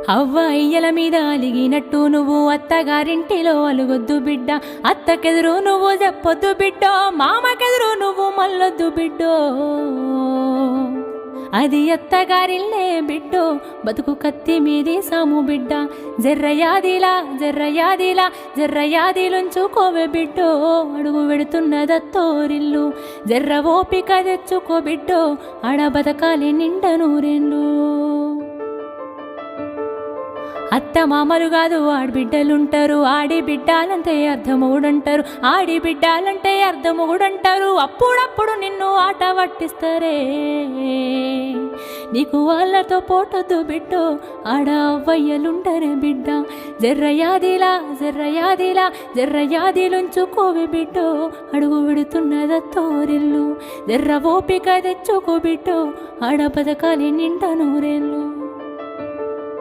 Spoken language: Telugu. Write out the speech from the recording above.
అవ్వ అయ్యల మీద అలిగినట్టు నువ్వు అత్తగారింటిలో అలుగొద్దు బిడ్డ, అత్తకెదురు నువ్వు చెప్పొద్దు బిడ్డో, మామకెదురు నువ్వు మల్లొద్దు బిడ్డో. అది అత్తగారిల్లే బిడ్డో, బతుకు కత్తి మీది సాము బిడ్డ. జర్రయాదిలా జర్రయాదిలా జర్రయాదిలుంచుకోవే బిడ్డో, అడుగు వెడుతున్నదత్తోరిల్లు. జర్ర ఓపిక తెచ్చుకో బిడ్డో, ఆడ బతకాలి నిండ నూరెండ్లు. అత్త మామలు కాదు ఆడబిడ్డలుంటారు, ఆడి బిడ్డాలంటే అర్ధమూడంటారు, ఆడి బిడ్డాలంటే అర్ధమూడంటారు. అప్పుడప్పుడు నిన్ను ఆట పట్టిస్తారే, నీకు వాళ్ళతో పోటొద్దు బిడ్డో, ఆడ అవ్వయ్యలుంటారే బిడ్డ. జర్రయాదిలా జర్రయాదిలా జర్రయాదిలుంచుకోవే బిడ్డో, అడుగు విడుతున్నదత్తోరిల్లు. జర్ర ఓపిక తెచ్చుకో బిడ్డో, ఆడ బతకాలి నిండా నూరేళ్ళు.